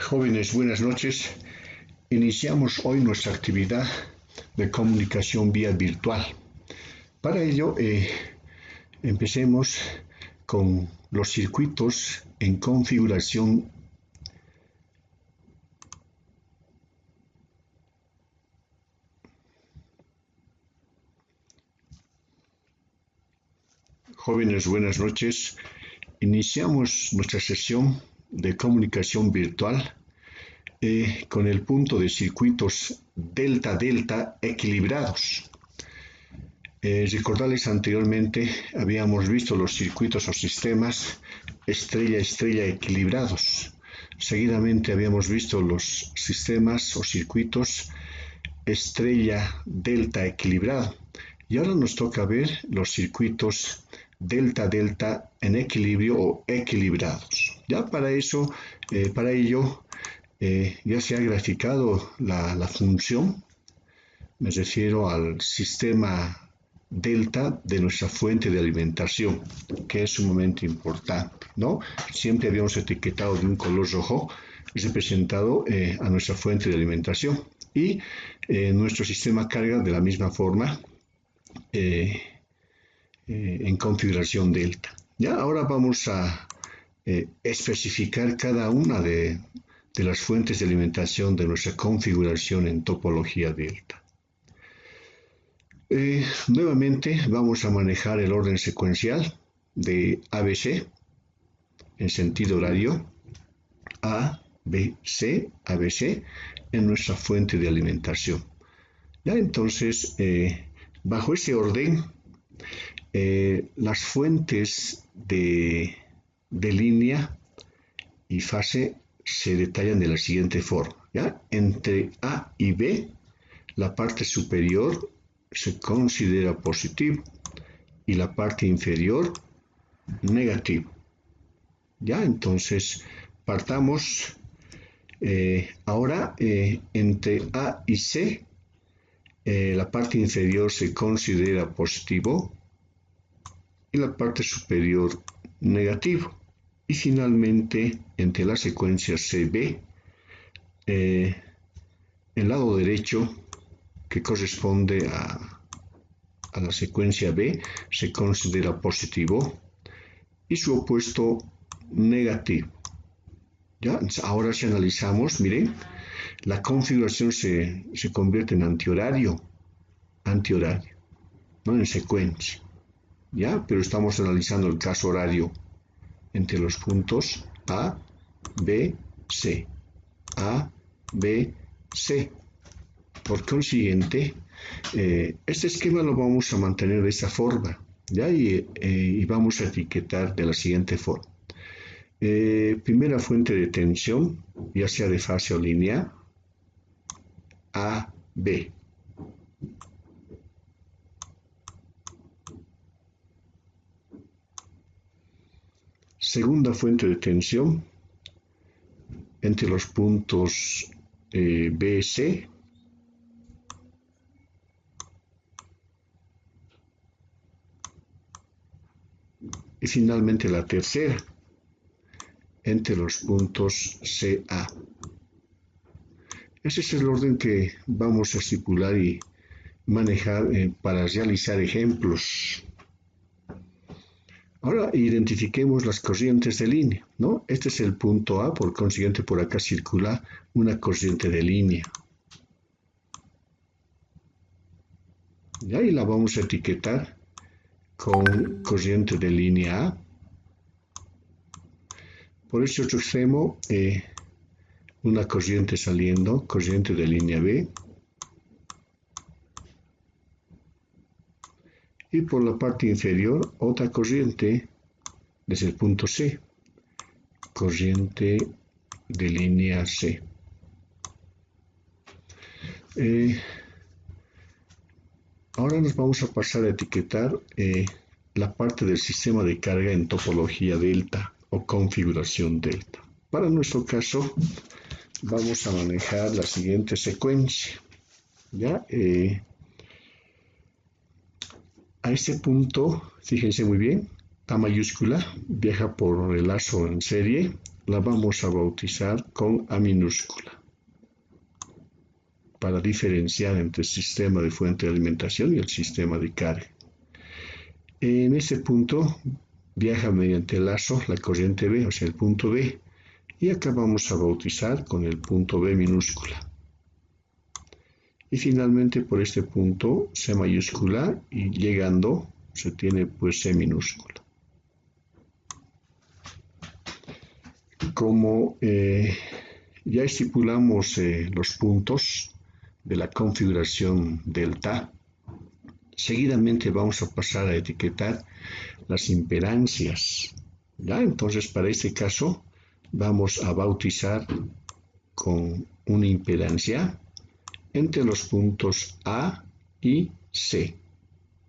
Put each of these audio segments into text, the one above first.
Jóvenes, buenas noches. Iniciamos hoy nuestra actividad de comunicación vía virtual. Para ello, empecemos con los circuitos en configuración Jóvenes, buenas noches. Iniciamos nuestra sesión de comunicación virtual con el punto de circuitos delta-delta equilibrados. Recordarles anteriormente habíamos visto los circuitos o sistemas estrella-estrella equilibrados. Seguidamente habíamos visto los sistemas o circuitos estrella-delta equilibrado. Y ahora nos toca ver los circuitos delta-delta en equilibrio o equilibrados. Ya para ello, ya se ha graficado la función, me refiero al sistema delta de nuestra fuente de alimentación, que es sumamente importante, ¿no? Siempre habíamos etiquetado de un color rojo representado a nuestra fuente de alimentación y nuestro sistema carga de la misma forma en configuración delta. Ya ahora vamos a especificar cada una de las fuentes de alimentación de nuestra configuración en topología delta. Nuevamente vamos a manejar el orden secuencial de ABC en sentido horario, ABC, ABC en nuestra fuente de alimentación. Ya entonces, bajo ese orden, las fuentes de línea y fase se detallan de la siguiente forma, ¿ya? Entre A y B, la parte superior se considera positivo y la parte inferior negativo. Ya, entonces partamos ahora entre A y C, la parte inferior se considera positivo y la parte superior negativo. Y finalmente, entre la secuencia CB, el lado derecho, que corresponde a la secuencia B, se considera positivo y su opuesto negativo. ¿Ya? Ahora si analizamos, miren, la configuración se convierte en antihorario, no en secuencia. ¿Ya? Pero estamos analizando el caso horario entre los puntos A, B, C. A, B, C. Por consiguiente, este esquema lo vamos a mantener de esta forma, ¿ya? Y vamos a etiquetar de la siguiente forma. Primera fuente de tensión, ya sea de fase o línea, A, B. Segunda fuente de tensión entre los puntos B, C. Y finalmente la tercera entre los puntos CA. Ese es el orden que vamos a estipular y manejar para realizar ejemplos. Ahora identifiquemos las corrientes de línea, ¿no? Este es el punto A, por consiguiente por acá circula una corriente de línea. Y ahí la vamos a etiquetar con corriente de línea A. Por este otro extremo, una corriente saliendo, corriente de línea B. Y por la parte inferior, otra corriente desde el punto C, corriente de línea C. Ahora nos vamos a pasar a etiquetar la parte del sistema de carga en topología delta o configuración delta. Para nuestro caso, vamos a manejar la siguiente secuencia. ¿Ya? A este punto, fíjense muy bien, A mayúscula viaja por el lazo en serie, la vamos a bautizar con A minúscula, para diferenciar entre el sistema de fuente de alimentación y el sistema de carga. En ese punto viaja mediante el lazo la corriente B, o sea el punto B, y acá vamos a bautizar con el punto B minúscula. Y finalmente por este punto C mayúscula y llegando se tiene pues C minúscula. Como ya estipulamos los puntos de la configuración delta, seguidamente vamos a pasar a etiquetar las impedancias. ¿Ya? Entonces, para este caso, vamos a bautizar con una impedancia entre los puntos A y C.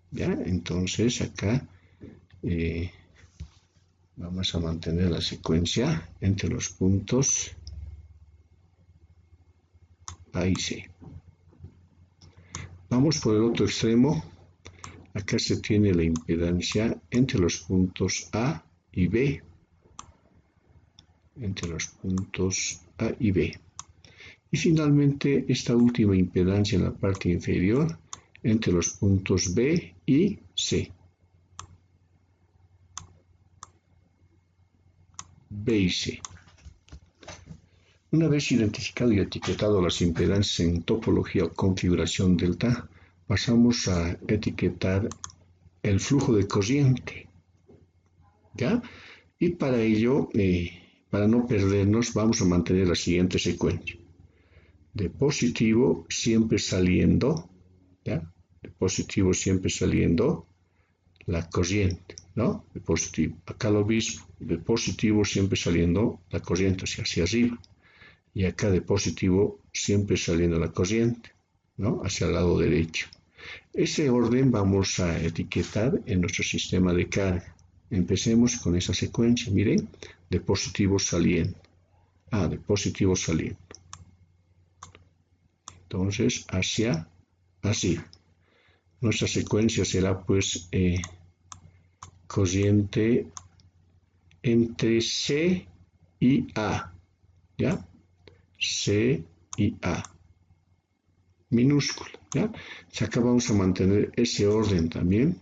¿Ya? Entonces, acá vamos a mantener la secuencia entre los puntos A y C. Vamos por el otro extremo. Acá se tiene la impedancia entre los puntos A y B. Entre los puntos A y B. Y finalmente esta última impedancia en la parte inferior entre los puntos B y C. B y C. Una vez identificado y etiquetado las impedancias en topología o configuración delta, pasamos a etiquetar el flujo de corriente. ¿Ya? Y para ello, para no perdernos, vamos a mantener la siguiente secuencia. De positivo siempre saliendo, ¿ya? De positivo siempre saliendo la corriente, ¿no? De positivo. Acá lo mismo, de positivo siempre saliendo la corriente hacia arriba. Y acá de positivo siempre saliendo la corriente, ¿no? Hacia el lado derecho. Ese orden vamos a etiquetar en nuestro sistema de carga. Empecemos con esa secuencia, miren, de positivo saliendo. De positivo saliendo. Entonces, hacia así. Nuestra secuencia será pues corriente entre C y A, ¿ya? C y A, minúscula, ¿ya? Acá vamos a mantener ese orden también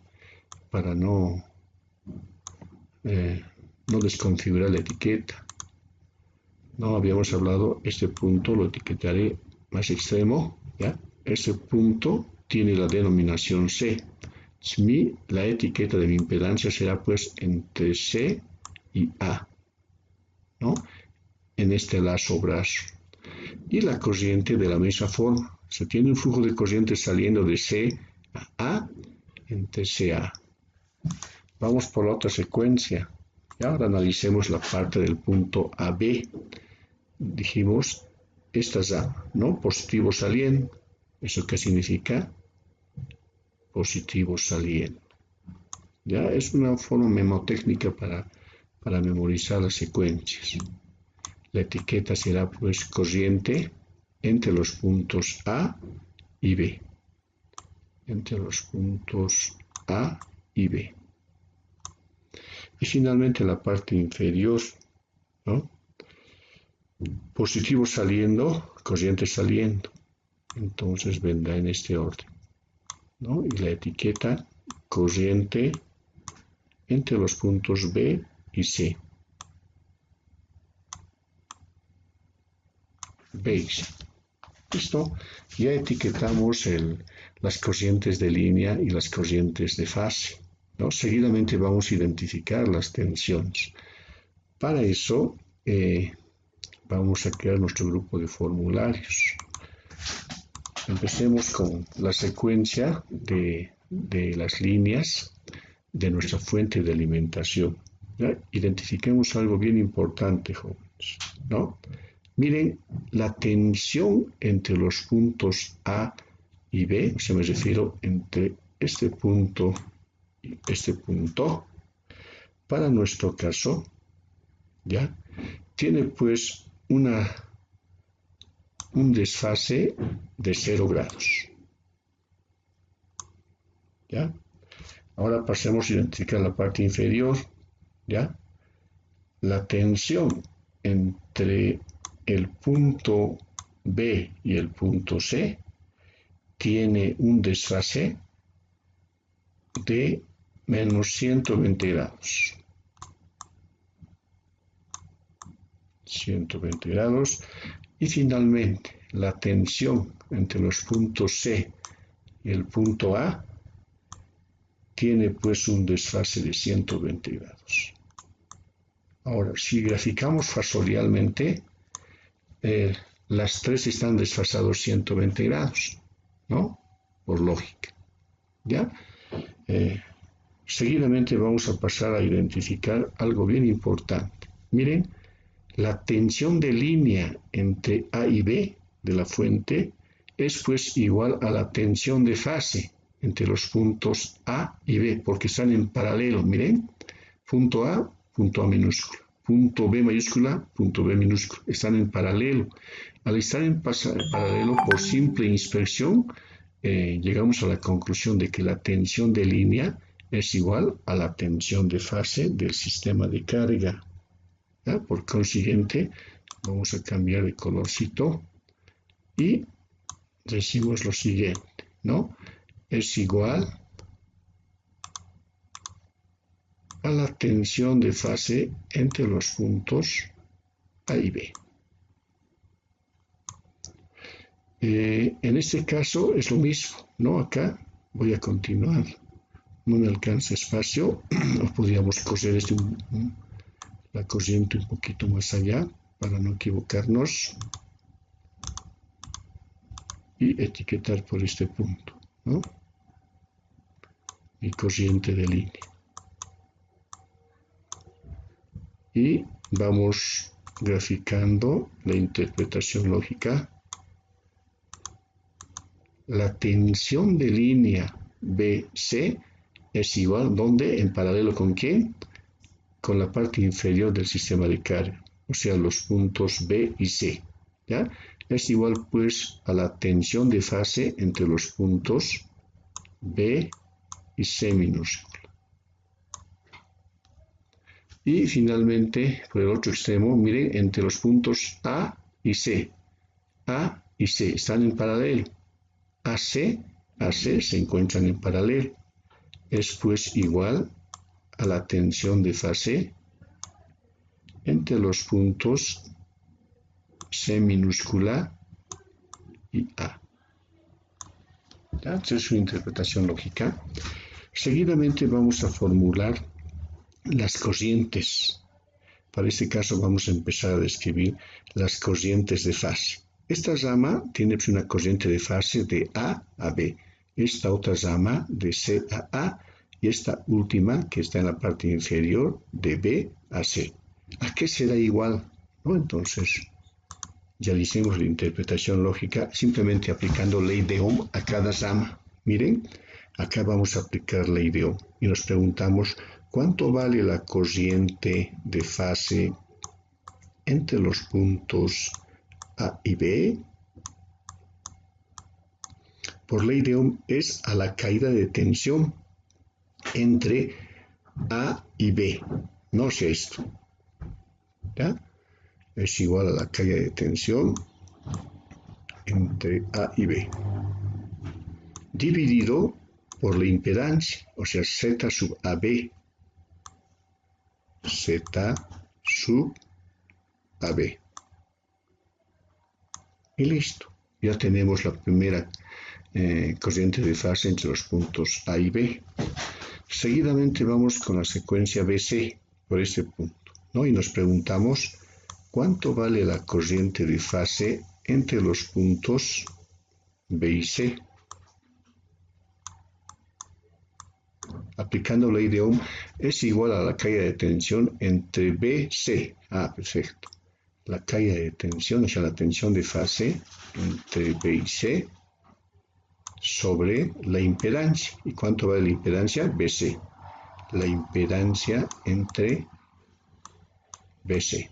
para no desconfigurar la etiqueta. No habíamos hablado, este punto lo etiquetaré más extremo, ¿ya? Ese punto tiene la denominación C. La etiqueta de mi impedancia será pues entre C y A, ¿no? En este lazo brazo. Y la corriente de la misma forma. Se tiene un flujo de corriente saliendo de C a A entre CA. Vamos por la otra secuencia. Y ahora analicemos la parte del punto AB. Dijimos, esta es A, ¿no? Positivo saliendo. ¿Eso qué significa? Positivo saliendo. Ya es una forma mnemotécnica para memorizar las secuencias. La etiqueta será pues corriente entre los puntos A y B. Entre los puntos A y B. Y finalmente la parte inferior, ¿no? Positivo saliendo, corriente saliendo. Entonces vendrá en este orden, ¿no? Y la etiqueta corriente entre los puntos B y C. ¿Veis? Listo. Ya etiquetamos las corrientes de línea y las corrientes de fase, ¿no? Seguidamente vamos a identificar las tensiones. Para eso vamos a crear nuestro grupo de formularios. Empecemos con la secuencia de las líneas de nuestra fuente de alimentación. ¿Ya? Identifiquemos algo bien importante, jóvenes, ¿no? Miren, la tensión entre los puntos A y B, o sea, me refiero entre este punto y este punto, para nuestro caso, ¿ya? Tiene pues un desfase de 0 grados. ¿Ya? Ahora pasemos a identificar la parte inferior, ¿ya? La tensión entre el punto B y el punto C tiene un desfase de menos 120 grados. 120 grados. Y finalmente, la tensión entre los puntos C y el punto A tiene pues un desfase de 120 grados. Ahora, si graficamos fasorialmente, las tres están desfasados 120 grados, ¿no? Por lógica, ¿ya? Seguidamente vamos a pasar a identificar algo bien importante. Miren, la tensión de línea entre A y B de la fuente es pues igual a la tensión de fase entre los puntos A y B, porque están en paralelo. Miren, punto A minúscula, punto B mayúscula, punto B minúscula, están en paralelo. Al estar en paralelo, por simple inspección, llegamos a la conclusión de que la tensión de línea es igual a la tensión de fase del sistema de carga. ¿Ya? Por consiguiente, vamos a cambiar de colorcito y decimos lo siguiente, ¿no? Es igual a la tensión de fase entre los puntos A y B. En este caso es lo mismo, ¿no? Acá voy a continuar. No me alcanza espacio. O podríamos coser la corriente un poquito más allá para no equivocarnos. Y etiquetar por este punto, ¿no? Mi corriente de línea. Y vamos graficando la interpretación lógica. La tensión de línea BC es igual, ¿dónde? En paralelo con ¿quién? Con la parte inferior del sistema de carga, o sea, los puntos B y C, ¿ya? Es igual pues a la tensión de fase entre los puntos B y C minúscula. Y finalmente, por el otro extremo, miren, entre los puntos A y C. A y C están en paralelo. AC se encuentran en paralelo. Es pues igual a la tensión de fase entre los puntos C minúscula y A. Esta es su interpretación lógica. Seguidamente vamos a formular las corrientes. Para este caso vamos a empezar a describir las corrientes de fase. Esta rama tiene una corriente de fase de A a B. Esta otra rama de C a A. Y esta última, que está en la parte inferior, de B a C. ¿A qué será igual? ¿No? Entonces, ya hicimos la interpretación lógica simplemente aplicando ley de Ohm a cada rama. Miren, acá vamos a aplicar ley de Ohm y nos preguntamos ¿cuánto vale la corriente de fase entre los puntos A y B? Por ley de Ohm es a la caída de tensión entre A y B. No sé esto. ¿Ya? Es igual a la caída de tensión entre A y B. Dividido por la impedancia, o sea, Z sub AB. Z sub AB. Y listo. Ya tenemos la primera corriente de fase entre los puntos A y B. Seguidamente vamos con la secuencia BC por este punto, ¿no? Y nos preguntamos ¿cuánto vale la corriente de fase entre los puntos B y C? Aplicando ley de Ohm es igual a la caída de tensión entre B y C. Ah, perfecto. La caída de tensión, o sea, la tensión de fase entre B y C sobre la impedancia. ¿Y cuánto vale la impedancia? BC. La impedancia entre BC.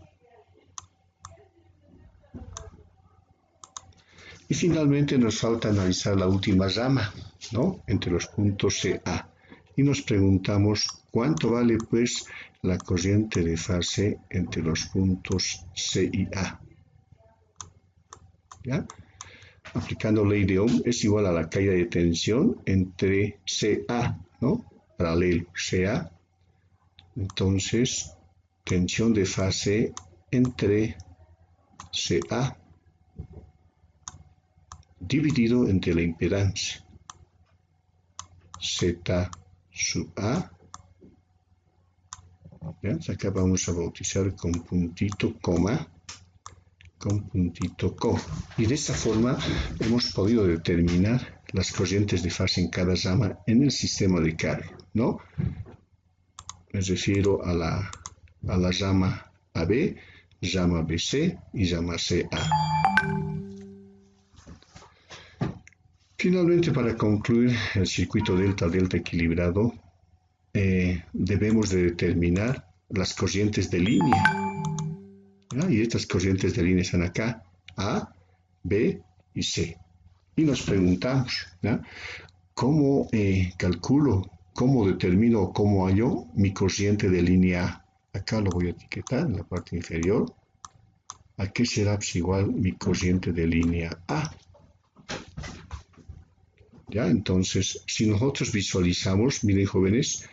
Y finalmente nos falta analizar la última rama, ¿no? Entre los puntos CA. y nos preguntamos cuánto vale pues la corriente de fase entre los puntos C y A. ¿Ya? Aplicando ley de Ohm es igual a la caída de tensión entre CA, ¿no? Paralelo CA. Entonces, tensión de fase entre CA dividido entre la impedancia Z sub A. ¿Ya? Acá vamos a bautizar con puntito, coma, con puntito co. Y de esta forma hemos podido determinar las corrientes de fase en cada rama en el sistema de carga, ¿no? Me refiero a la rama AB, rama BC y rama CA. Finalmente, para concluir el circuito delta-delta equilibrado, debemos de determinar las corrientes de línea. ¿Ya? Y estas corrientes de línea están acá, A, B y C. Y nos preguntamos, ¿ya? ¿Cómo calculo, cómo determino, cómo hallo mi corriente de línea A? Acá lo voy a etiquetar en la parte inferior. ¿A qué será pues igual mi corriente de línea A? ¿Ya? Entonces, si nosotros visualizamos, miren jóvenes,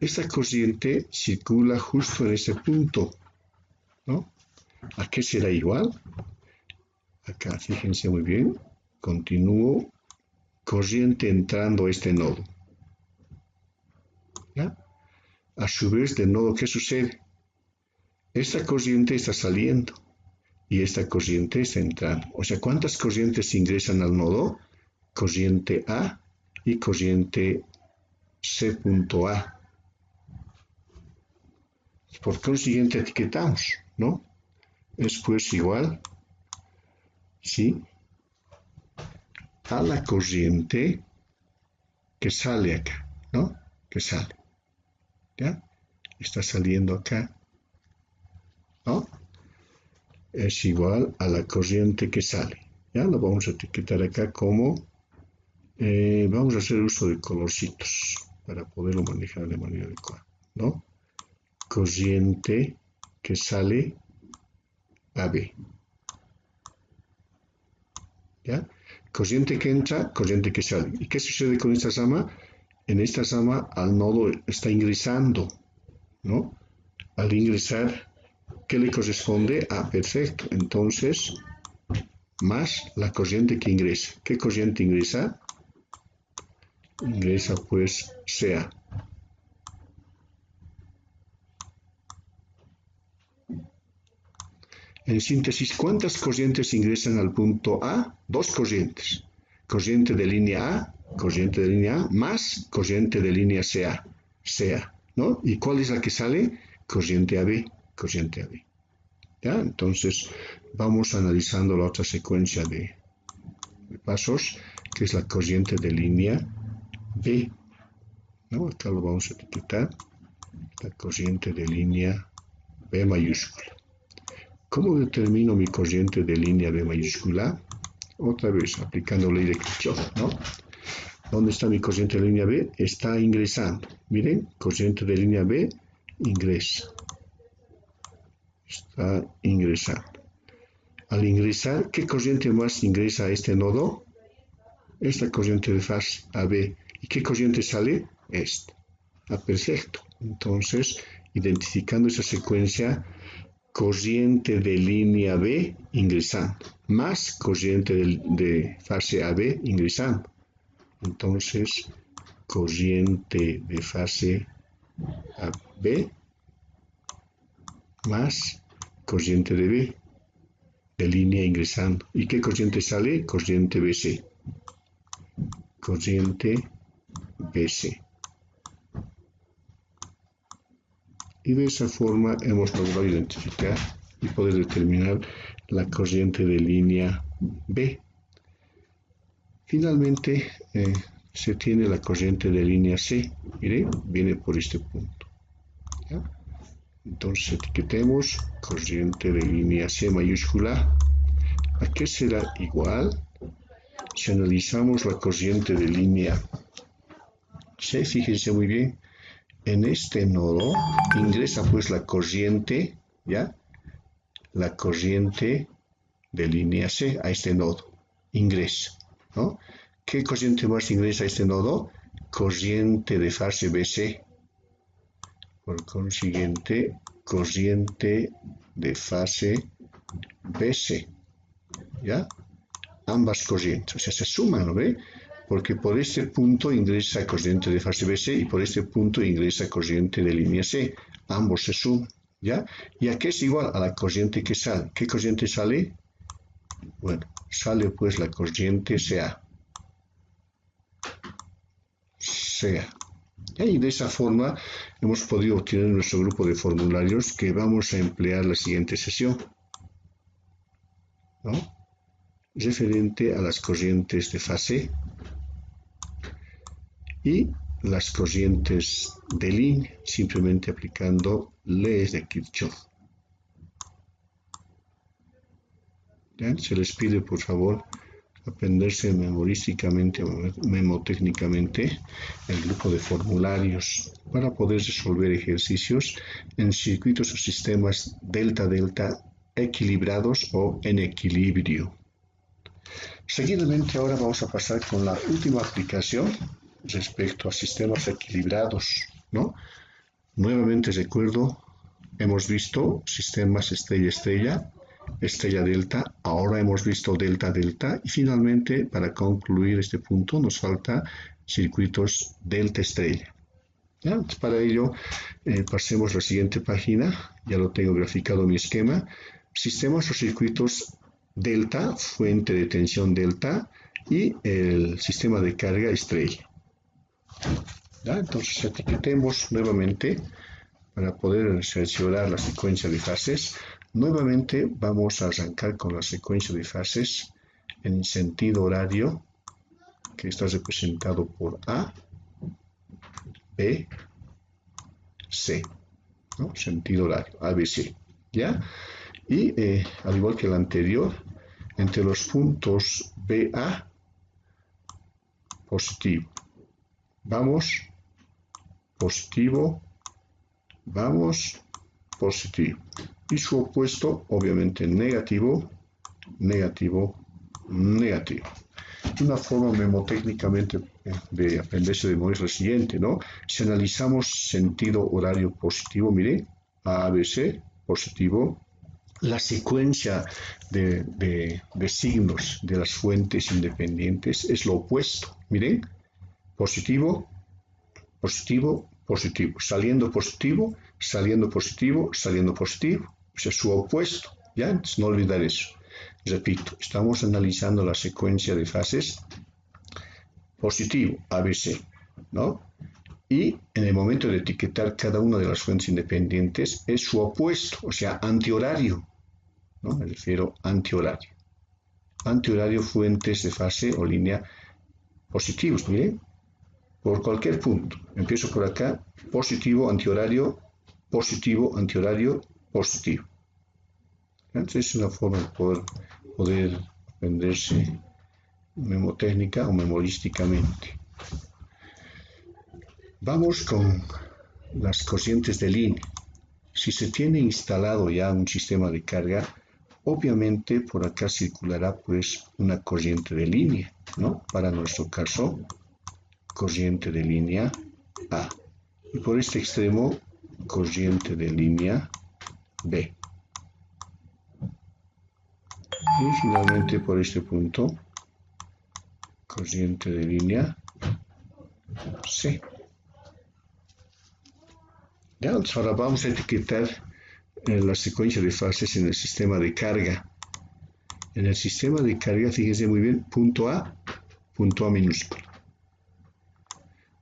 esta corriente circula justo en ese punto, ¿no? ¿A qué será igual? Acá, fíjense muy bien, continúo, corriente entrando a este nodo. ¿Ya? A su vez, del nodo, ¿qué sucede? Esta corriente está saliendo y esta corriente está entrando. O sea, ¿cuántas corrientes ingresan al nodo? Corriente A y corriente C.A. Por consiguiente etiquetamos, ¿no? Es pues igual, ¿sí? A la corriente que sale acá, ¿no? Que sale, ¿ya? Está saliendo acá, ¿no? Es igual a la corriente que sale, ¿ya? Lo vamos a etiquetar acá como... vamos a hacer uso de colorcitos para poderlo manejar de manera adecuada, ¿no? Corriente que sale a B. ¿Ya? Corriente que entra, corriente que sale. ¿Y qué sucede con esta rama? En esta rama al nodo está ingresando, ¿no? Al ingresar, ¿qué le corresponde? Ah, perfecto. Entonces, más la corriente que ingresa. ¿Qué corriente ingresa? Ingresa pues CA. En síntesis, ¿cuántas corrientes ingresan al punto A? Dos corrientes. Corriente de línea A, corriente de línea A, más corriente de línea CA, ¿no? ¿Y cuál es la que sale? Corriente AB, corriente AB. ¿Ya? Entonces, vamos analizando la otra secuencia de pasos, que es la corriente de línea B, ¿no? Acá lo vamos a etiquetar, la corriente de línea B mayúscula. ¿Cómo determino mi corriente de línea B mayúscula? Otra vez, aplicando ley de Kirchhoff, ¿no? ¿Dónde está mi corriente de línea B? Está ingresando. Miren, corriente de línea B ingresa. Está ingresando. Al ingresar, ¿qué corriente más ingresa a este nodo? Esta corriente de fase AB. ¿Y qué corriente sale? Esta. Ah, perfecto. Entonces, identificando esa secuencia, corriente de línea B ingresando, más corriente de fase AB ingresando. Entonces, corriente de fase AB más corriente de B, de línea ingresando. ¿Y qué corriente sale? Corriente BC. Corriente BC. Y de esa forma hemos logrado identificar y poder determinar la corriente de línea B. Finalmente, se tiene la corriente de línea C. Mire, viene por este punto. ¿Ya? Entonces etiquetemos corriente de línea C mayúscula. ¿A qué será igual? Si analizamos la corriente de línea C, fíjense muy bien, en este nodo ingresa pues la corriente, ¿ya? La corriente de línea C a este nodo, ingresa, ¿no? ¿Qué corriente más ingresa a este nodo? Corriente de fase BC. Por consiguiente, corriente de fase BC, ¿ya? Ambas corrientes, o sea, se suman, ¿no ve? Porque por este punto ingresa corriente de fase BC y por este punto ingresa corriente de línea C. Ambos se suman, ¿ya? ¿Y a qué es igual? A la corriente que sale. ¿Qué corriente sale? Bueno, sale pues la corriente CA. CA. Y de esa forma hemos podido obtener nuestro grupo de formularios que vamos a emplear en la siguiente sesión, ¿no? Referente a las corrientes de fase y las corrientes de línea, simplemente aplicando leyes de Kirchhoff. ¿Ya? Se les pide, por favor, aprenderse memorísticamente o memotécnicamente el grupo de formularios para poder resolver ejercicios en circuitos o sistemas delta-delta equilibrados o en equilibrio. Seguidamente ahora vamos a pasar con la última aplicación respecto a sistemas equilibrados, ¿no? Nuevamente recuerdo, hemos visto sistemas estrella-estrella, estrella-delta, ahora hemos visto delta-delta y finalmente para concluir este punto nos falta circuitos delta-estrella. ¿Ya? Para ello pasemos a la siguiente página, ya lo tengo graficado mi esquema, sistemas o circuitos delta, fuente de tensión delta y el sistema de carga estrella. ¿Ya? Entonces etiquetemos nuevamente para poder cerciorar la secuencia de fases. Nuevamente vamos a arrancar con la secuencia de fases en sentido horario que está representado por A, B, C, ¿no? Sentido horario, ABC, ¿ya? Y al igual que el anterior, entre los puntos BA, positivo. Vamos, positivo, vamos, positivo. Y su opuesto, obviamente, negativo, negativo, negativo. Una forma memotécnicamente de aprenderse de memoria es la siguiente, ¿no? Si analizamos sentido horario positivo, miren, ABC, positivo, la secuencia de signos de las fuentes independientes es lo opuesto. Miren, positivo, positivo, positivo, saliendo positivo, saliendo positivo, saliendo positivo. O sea, su opuesto, ¿ya? Entonces, no olvidar eso. Repito, estamos analizando la secuencia de fases positivo, ABC, ¿no? Y en el momento de etiquetar cada una de las fuentes independientes es su opuesto, o sea, antihorario, ¿no? Me refiero a antihorario. Antihorario, fuentes de fase o línea positivos, miren, por cualquier punto. Empiezo por acá, positivo, antihorario, positivo, antihorario, positivo. Entonces es una forma de poder aprenderse memotécnica o memorísticamente. Vamos con las corrientes de línea. Si se tiene instalado ya un sistema de carga, obviamente por acá circulará pues una corriente de línea, ¿no? Para nuestro caso, corriente de línea A. Y por este extremo, corriente de línea B. Y finalmente por este punto, corriente de línea C. Ya, ahora vamos a etiquetar la secuencia de fases en el sistema de carga. En el sistema de carga, fíjense muy bien, punto A minúsculo.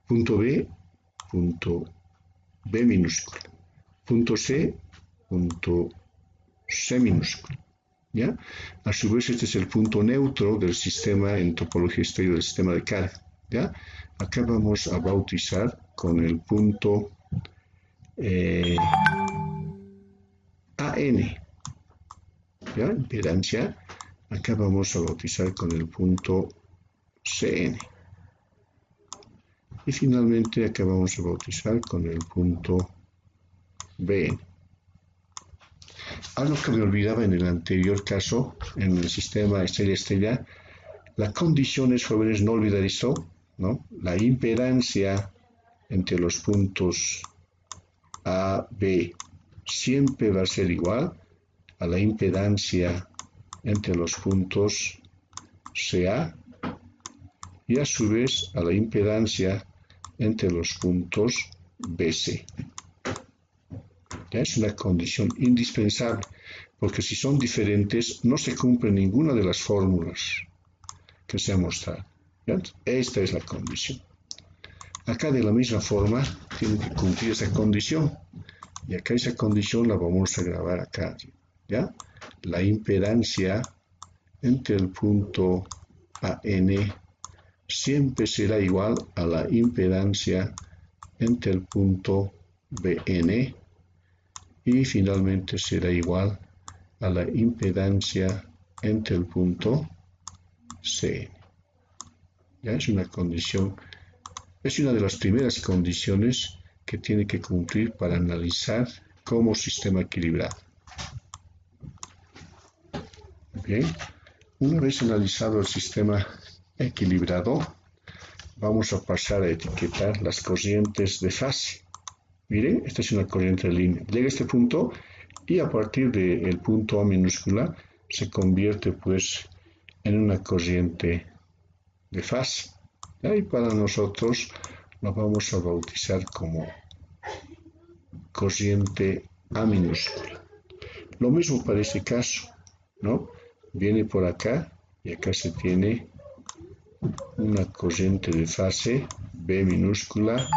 Punto B minúsculo. Punto C minúsculo. ¿Ya? A su vez, este es el punto neutro del sistema en topología estéreo del sistema de carga. ¿Ya? Acá vamos a bautizar con el punto AN. ¿Ya? Impedancia. Acá vamos a bautizar con el punto CN. Y finalmente acá vamos a bautizar con el punto Bn. Algo que me olvidaba en el anterior caso, en el sistema estrella-estrella, la condición es, jóvenes, no olvidar esto, ¿no? La impedancia entre los puntos A, B, siempre va a ser igual a la impedancia entre los puntos CA y a su vez a la impedancia entre los puntos BC. Ya es una condición indispensable, porque si son diferentes no se cumple ninguna de las fórmulas que se han mostrado. ¿Ya? Esta es la condición. Acá de la misma forma tiene que cumplir esa condición. Y acá esa condición la vamos a grabar acá. ¿Ya? La impedancia entre el punto AN siempre será igual a la impedancia entre el punto BN y finalmente será igual a la impedancia entre el punto CN. Ya es una condición, es una de las primeras condiciones que tiene que cumplir para analizar como sistema equilibrado. Bien, una vez analizado el sistema equilibrado, vamos a pasar a etiquetar las corrientes de fase. Miren, esta es una corriente de línea. Llega a este punto y a partir del punto A minúscula se convierte pues en una corriente de fase. Y para nosotros lo vamos a bautizar como corriente A minúscula. Lo mismo para este caso, ¿no? Viene por acá y acá se tiene una corriente de fase B minúscula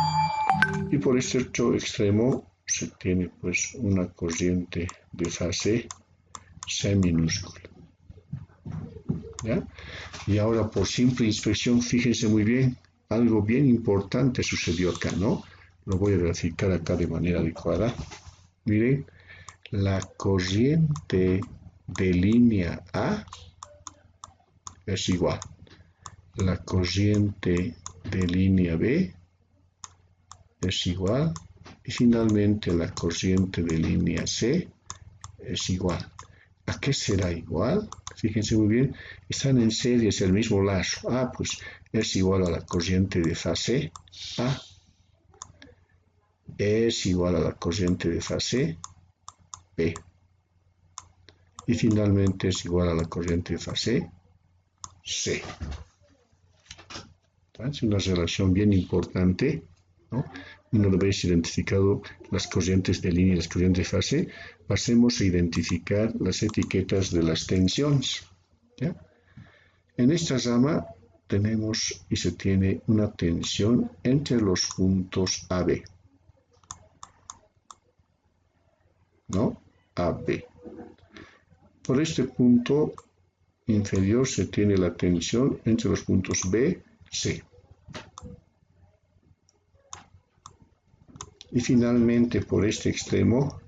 y por este otro extremo se tiene pues una corriente de fase C minúscula. ¿Ya? Y ahora por simple inspección, fíjense muy bien, algo bien importante sucedió acá, ¿no? Lo voy a graficar acá de manera adecuada. Miren, la corriente de línea A es igual. La corriente de línea B es igual. Y finalmente la corriente de línea C es igual. ¿A qué será igual? Fíjense muy bien, están en serie, es el mismo lazo. Ah, pues es igual a la corriente de fase A. Es igual a la corriente de fase B. Y finalmente es igual a la corriente de fase C. Es una relación bien importante, ¿no? Una vez identificado las corrientes de línea y las corrientes de fase, pasemos a identificar las etiquetas de las tensiones. ¿Ya? En esta rama tenemos y se tiene una tensión entre los puntos AB, ¿no? AB. Por este punto inferior se tiene la tensión entre los puntos B, C. Y finalmente por este extremo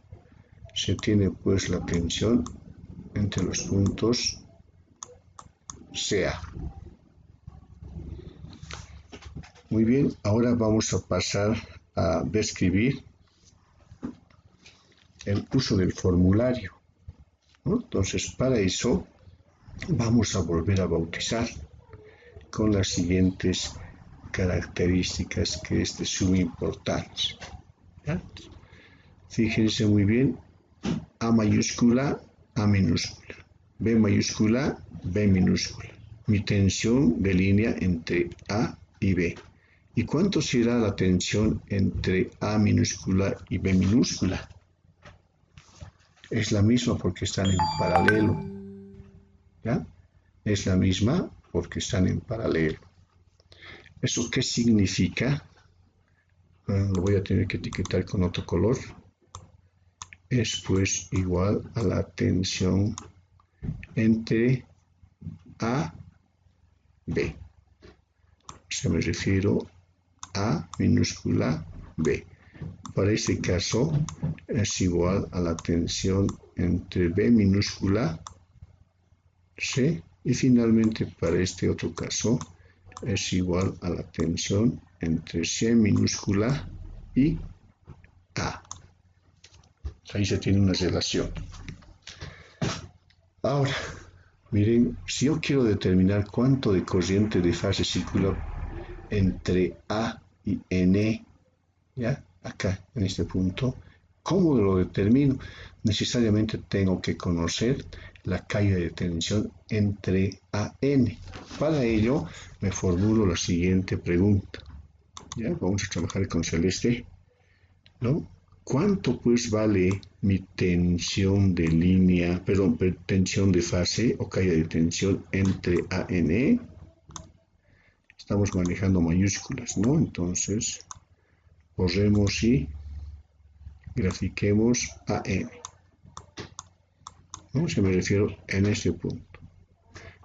se tiene pues la tensión entre los puntos CA. Muy bien, ahora vamos a pasar a describir el uso del formulario, ¿no? Entonces, para eso vamos a volver a bautizar con las siguientes características que es de suma importancia. ¿Ya? Fíjense muy bien, A mayúscula, A minúscula, B mayúscula, B minúscula. Mi tensión de línea entre A y B. ¿Y cuánto será la tensión entre A minúscula y B minúscula? Es la misma porque están en paralelo. ¿Ya? Es la misma porque están en paralelo. ¿Eso qué significa? Lo voy a tener que etiquetar con otro color. Es pues igual a la tensión entre A, B. O sea, me refiero a minúscula B. Para este caso es igual a la tensión entre B minúscula C y finalmente para este otro caso es igual a la tensión entre C minúscula y A. Ahí se tiene una relación. Ahora, miren, si yo quiero determinar cuánto de corriente de fase circula entre A y N, ¿ya? Acá, en este punto, ¿cómo lo determino? Necesariamente tengo que conocer la caída de tensión entre A y N. Para ello, me formulo la siguiente pregunta. ¿Ya? Vamos a trabajar con celeste, ¿no? ¿Cuánto pues vale mi tensión de línea, perdón, tensión de fase o caída de tensión entre A y N? Estamos manejando mayúsculas, ¿no? Entonces, borremos y grafiquemos a N. ¿No? Se me refiero en este punto.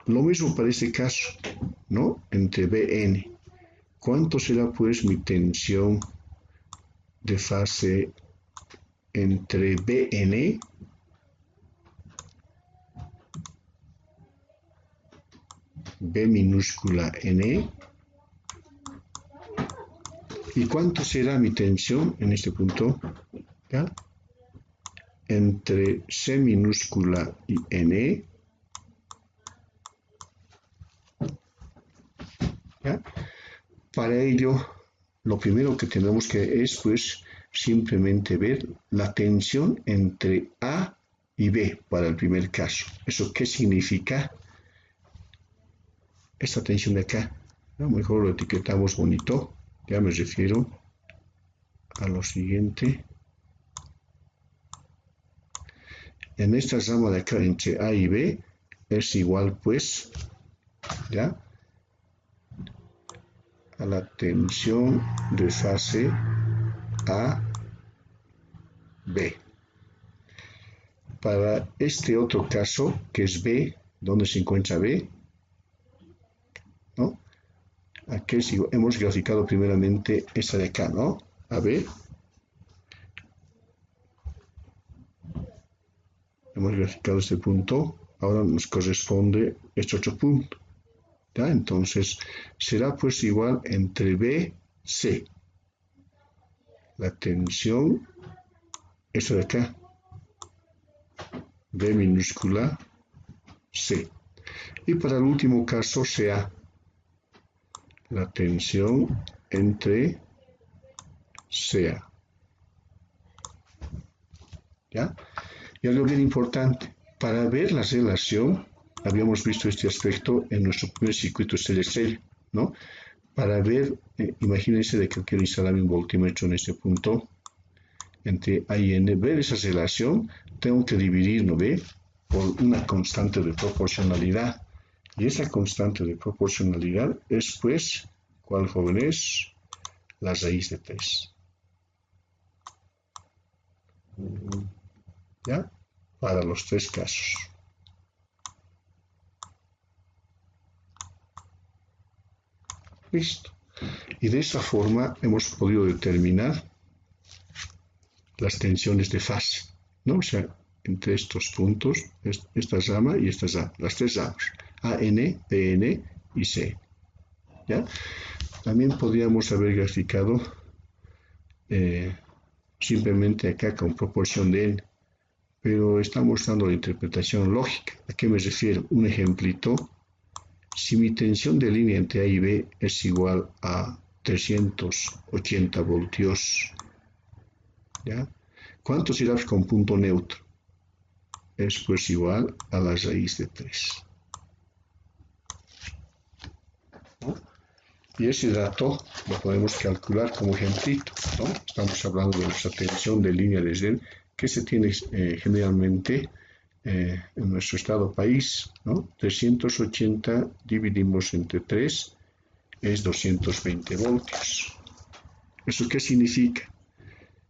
Lo mismo para este caso, ¿no? Entre BN. ¿Cuánto será pues mi tensión de fase entre BN B minúscula N? ¿Y cuánto será mi tensión en este punto? ¿Ya? Entre C minúscula y N. ¿Ya? Para ello, lo primero que tenemos que es pues simplemente ver la tensión entre A y B para el primer caso. ¿Eso qué significa? Esta tensión de acá, a lo mejor lo etiquetamos bonito, ya me refiero a lo siguiente. En esta rama de acá entre A y B es igual pues, ¿ya? A la tensión de fase A, B. Para este otro caso, que es B, ¿dónde se encuentra B? ¿No? Aquí hemos graficado primeramente esta de acá, ¿no? A B. Hemos graficado este punto. Ahora nos corresponde este otro punto. ¿Ya? Entonces, será pues igual entre B, C. La tensión, esta de acá. B minúscula, C. Y para el último caso sea la tensión entre CA. ¿Ya? Y algo bien importante, para ver la relación, habíamos visto este aspecto en nuestro primer circuito estrella, ¿no? Para ver, imagínense de que quiero instalar un voltímetro en este punto, entre A y N, ver esa relación, tengo que dividir, ¿no ve?, por una constante de proporcionalidad. Y esa constante de proporcionalidad es, pues, ¿cuál, jóvenes? La raíz de 3. ¿Ya? Para los tres casos. Listo. Y de esa forma hemos podido determinar las tensiones de fase, ¿no? O sea, entre estos puntos, esta rama y esta rama, las tres ramas, AN, BN y C. ¿Ya? También podríamos haber graficado simplemente acá con proporción de n, pero estamos dando la interpretación lógica. ¿A qué me refiero? Un ejemplito. Si mi tensión de línea entre A y B es igual a 380 voltios, ¿ya? ¿Cuánto será con punto neutro? Es pues igual a la raíz de 3. ¿No? Y ese dato lo podemos calcular como ejemplito, ¿no? Estamos hablando de nuestra tensión de línea desde el que se tiene generalmente en nuestro estado país, ¿no? 380 dividimos entre 3 es 220 voltios. ¿Eso qué significa?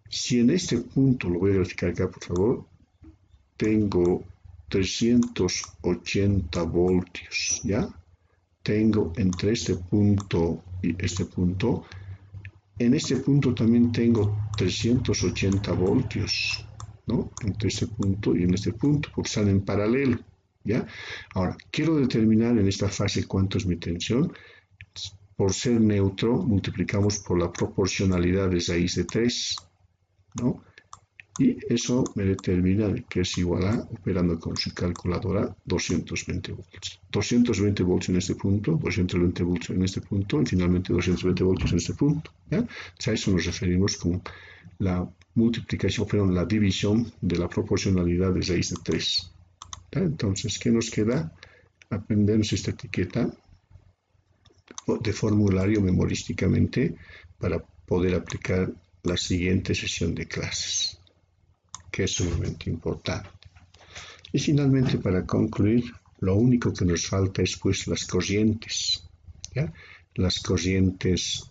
Si en este punto, lo voy a verificar acá por favor, tengo 380 voltios, ¿ya? Tengo entre este punto y este punto, en este punto también tengo 380 voltios, ¿no? Entre este punto y en este punto, porque están en paralelo, ¿ya? Ahora, quiero determinar en esta fase cuánto es mi tensión. Por ser neutro, multiplicamos por la proporcionalidad de raíz de 3, ¿no? Y eso me determina que es igual a, operando con su calculadora, 220 volts. 220 volts en este punto, 220 volts en este punto y finalmente 220 volts en este punto. ¿Ya? A eso nos referimos con la multiplicación, perdón, la división de la proporcionalidad de raíz de 3. ¿Ya? Entonces, ¿qué nos queda? Aprendernos esta etiqueta de formulario memorísticamente para poder aplicar la siguiente sesión de clases, que es sumamente importante. Y finalmente, para concluir, lo único que nos falta es pues las corrientes, ¿ya? Las corrientes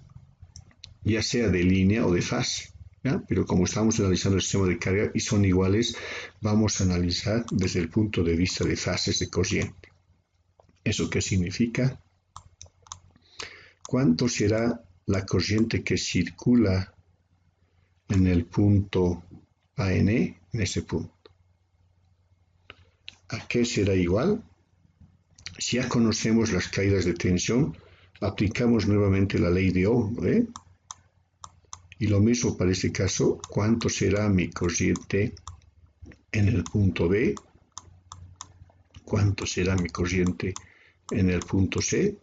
ya sea de línea o de fase, ¿ya? Pero como estamos analizando el sistema de carga y son iguales, vamos a analizar desde el punto de vista de fases de corriente. ¿Eso qué significa? ¿Cuánto será la corriente que circula en el punto AN, en ese punto? ¿A qué será igual? Si ya conocemos las caídas de tensión, aplicamos nuevamente la ley de Ohm, ¿eh? Y lo mismo para este caso, ¿cuánto será mi corriente en el punto B? ¿Cuánto será mi corriente en el punto C?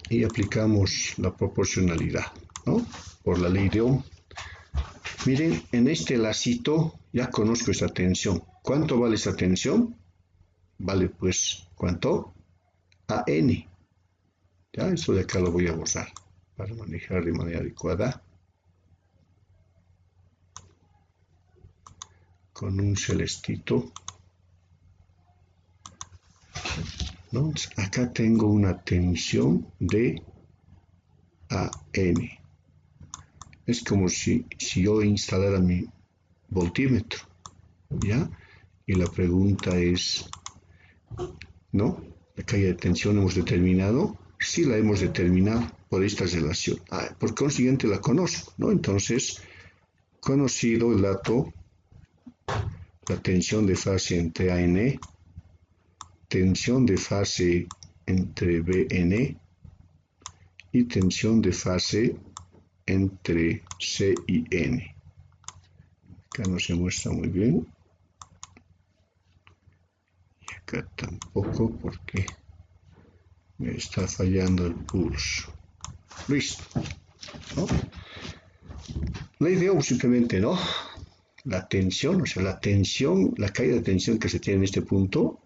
Y aplicamos la proporcionalidad, ¿no? Por la ley de Ohm. Miren, en este lacito ya conozco esta tensión. ¿Cuánto vale esta tensión? Vale pues, ¿cuánto? AN. Ya, esto de acá lo voy a borrar para manejar de manera adecuada. Con un celestito. ¿No? Acá tengo una tensión de AN. Es como si yo instalara mi voltímetro, ¿ya? Y la pregunta es, ¿no? La caída de tensión hemos determinado. Sí la hemos determinado por esta relación. Por consiguiente la conozco, ¿no? Entonces, conocido el dato, la tensión de fase entre AN, tensión de fase entre BN y tensión de fase entre C y N. Acá no se muestra muy bien. Y acá tampoco porque me está fallando el pulso. Listo, ¿no? La idea simplemente, ¿no? La tensión, o sea, la tensión, la caída de tensión que se tiene en este punto,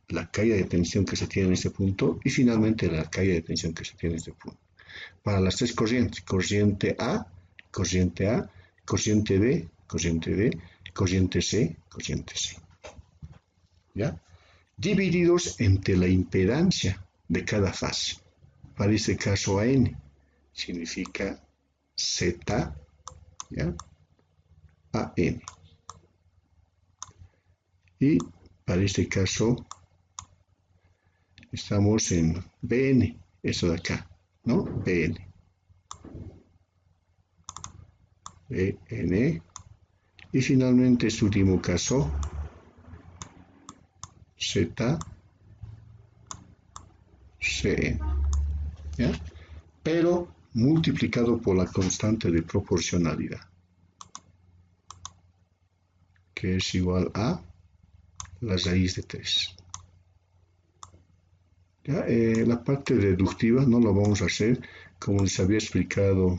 la caída de tensión que se tiene en este punto y finalmente la caída de tensión que se tiene en este punto. Para las tres corrientes, corriente A, corriente A, corriente B, corriente B, corriente C, corriente C. ¿Ya? Divididos entre la impedancia de cada fase. Para este caso AN significa Z, ¿ya? AN. Y para este caso estamos en BN, eso de acá, ¿no? BN. BN. Y finalmente este último caso, Z, CN. ¿Ya? Pero multiplicado por la constante de proporcionalidad, que es igual a la raíz de 3. ¿Ya? La parte deductiva no la vamos a hacer, como les había explicado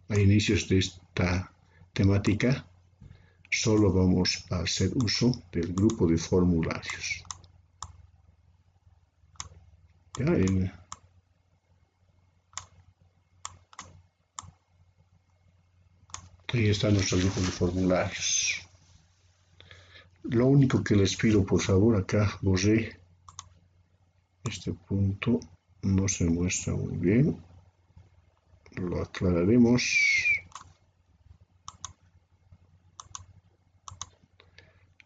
a inicios de esta temática, solo vamos a hacer uso del grupo de formularios. ¿Ya? Ahí está nuestro grupo de formularios. Lo único que les pido, por favor, acá borré este punto, no se muestra muy bien, lo aclararemos.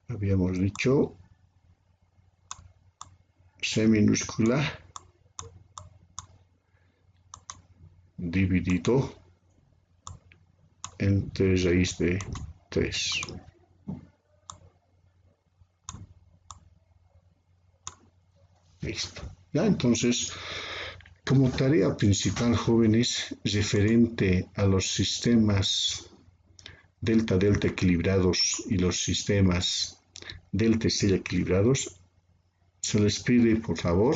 Habíamos dicho C minúscula dividido entre raíz de 3. Listo. Ya, entonces, como tarea principal, jóvenes, referente a los sistemas delta-delta equilibrados y los sistemas delta-estrella equilibrados, se les pide, por favor,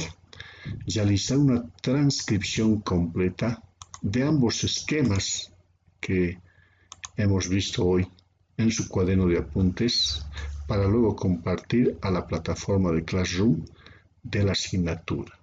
realizar una transcripción completa de ambos esquemas que hemos visto hoy en su cuaderno de apuntes para luego compartir a la plataforma de Classroom de la asignatura.